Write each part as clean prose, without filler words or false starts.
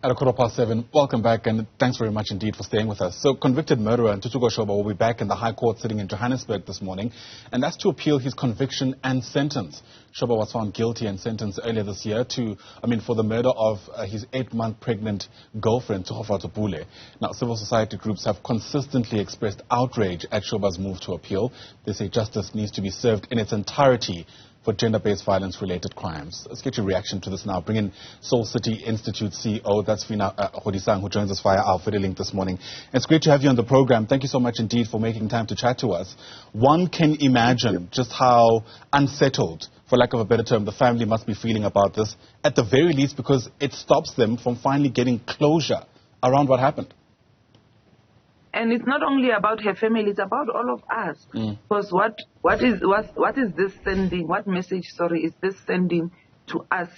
At 7:15, welcome back, and thanks very much indeed for staying with us. So, convicted murderer Ntuthuko Shoba will be back in the High Court sitting in Johannesburg this morning, and that's to appeal his conviction and sentence. Shoba was found guilty and sentenced earlier this year for the murder of his 8-month pregnant girlfriend, Tshegofatso Pule. Now, civil society groups have consistently expressed outrage at Shoba's move to appeal. They say justice needs to be served in its entirety for gender-based violence-related crimes. Let's get your reaction to this now. Bring in Soul City Institute CEO, that's Phinah, Kodisang, who joins us via our video link this morning. It's great to have you on the program. Thank you so much indeed for making time to chat to us. One can imagine just how unsettled, for lack of a better term, the family must be feeling about this, at the very least because it stops them from finally getting closure around what happened. And it's not only about her family, it's about all of us. Because what is this sending, what message, is this sending to us,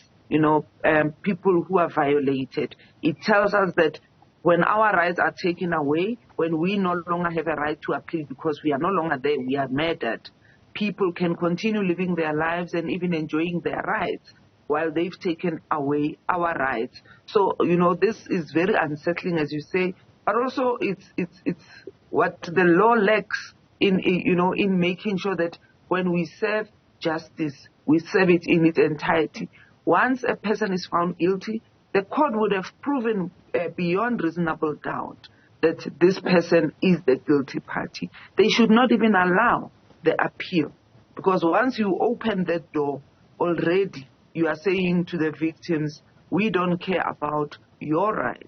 people who are violated? It tells us that when our rights are taken away, when we no longer have a right to appeal because we are no longer there, we are murdered, people can continue living their lives and even enjoying their rights while they've taken away our rights. So, this is very unsettling, as you say. But also, it's what the law lacks in making sure that when we serve justice, we serve it in its entirety. Once a person is found guilty, the court would have proven beyond reasonable doubt that this person is the guilty party. They should not even allow the appeal, because once you open that door, already you are saying to the victims, we don't care about your rights.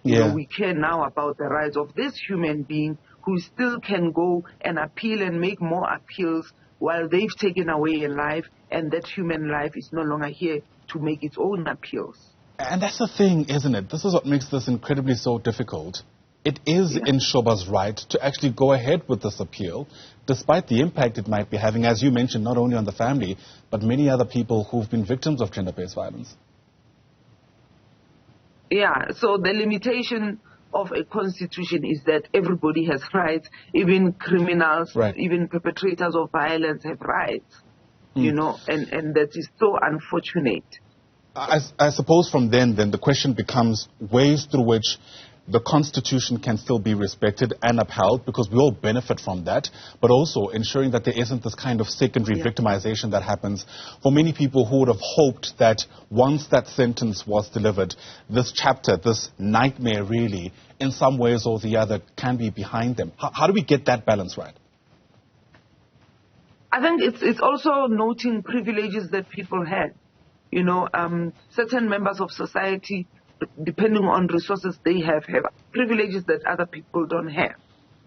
We care now about the rights of this human being who still can go and appeal and make more appeals while they've taken away a life, and that human life is no longer here to make its own appeals. And that's the thing, isn't it? This is what makes this incredibly so difficult. It is in Shoba's right to actually go ahead with this appeal, despite the impact it might be having, as you mentioned, not only on the family, but many other people who've been victims of gender-based violence. Yeah, so the limitation of a constitution is that everybody has rights, even criminals, even perpetrators of violence have rights, and that is so unfortunate. I suppose from then the question becomes ways through which the Constitution can still be respected and upheld, because we all benefit from that, but also ensuring that there isn't this kind of secondary victimization that happens for many people who would have hoped that once that sentence was delivered, this chapter, this nightmare really, in some ways or the other, can be behind them. How do we get that balance right? I think it's also noting privileges that people had. Certain members of society, depending on resources they have privileges that other people don't have.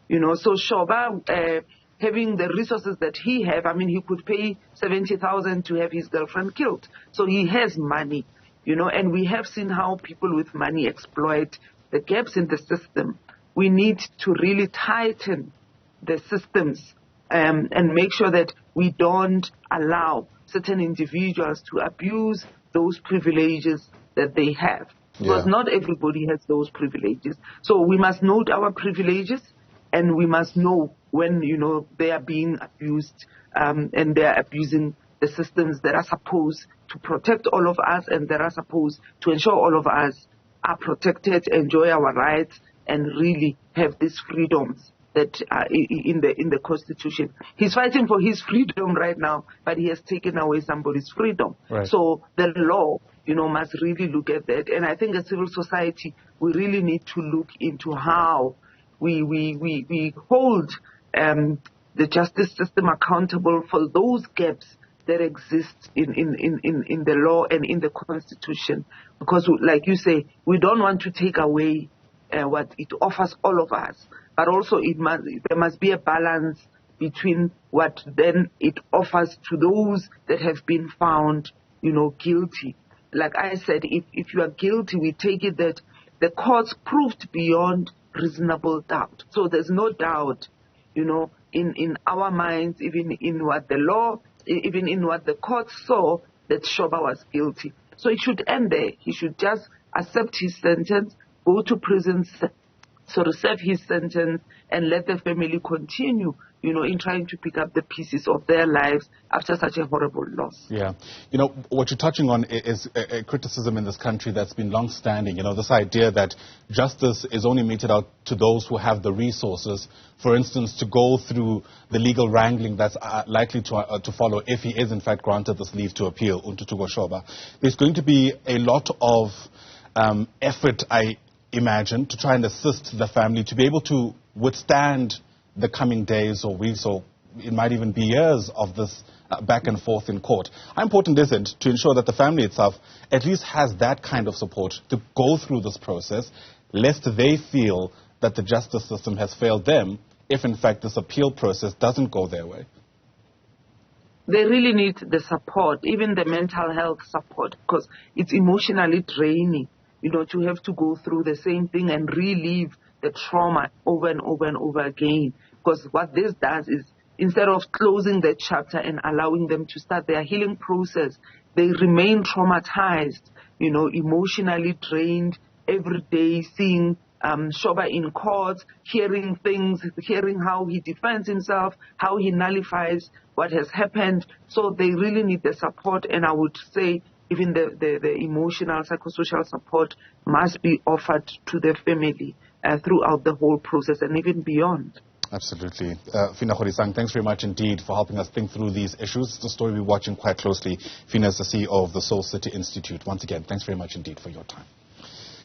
So Shoba, having the resources that he have, he could pay 70,000 to have his girlfriend killed. So he has money, and we have seen how people with money exploit the gaps in the system. We need to really tighten the systems and make sure that we don't allow certain individuals to abuse those privileges that they have. Because not everybody has those privileges. So we must note our privileges, and we must know when, they are being abused and they are abusing the systems that are supposed to protect all of us and that are supposed to ensure all of us are protected, enjoy our rights, and really have these freedoms that are in the Constitution. He's fighting for his freedom right now, but he has taken away somebody's freedom. So the law, must really look at that. And I think as civil society, we really need to look into how we hold the justice system accountable for those gaps that exist in the law and in the Constitution. Because, like you say, we don't want to take away what it offers all of us, but also there must be a balance between what then it offers to those that have been found, guilty. Like I said, if you are guilty, we take it that the courts proved beyond reasonable doubt. So there's no doubt, in our minds, even in what the law, even in what the court saw, that Shoba was guilty. So it should end there. He should just accept his sentence, go to prison, So serve his sentence and let the family continue, in trying to pick up the pieces of their lives after such a horrible loss. Yeah. What you're touching on is a criticism in this country that's been long-standing. This idea that justice is only meted out to those who have the resources, for instance, to go through the legal wrangling that's likely to follow if he is, in fact, granted this leave to appeal, Ntuthuko Shoba. There's going to be a lot of effort, I imagine, to try and assist the family to be able to withstand the coming days or weeks, or it might even be years of this back and forth in court. How important is it to ensure that the family itself at least has that kind of support to go through this process, lest they feel that the justice system has failed them if, in fact, this appeal process doesn't go their way? They really need the support, even the mental health support, because it's emotionally draining, to have to go through the same thing and relive the trauma over and over and over again. Because what this does is, instead of closing the chapter and allowing them to start their healing process, they remain traumatized, emotionally drained every day, seeing Shoba in court, hearing things, hearing how he defends himself, how he nullifies what has happened. So they really need the support, and I would say even the emotional, psychosocial support must be offered to the family throughout the whole process and even beyond. Absolutely. Phinah Kodisang, thanks very much indeed for helping us think through these issues. It's a story we're watching quite closely. Phinah is the CEO of the Soul City Institute. Once again, thanks very much indeed for your time.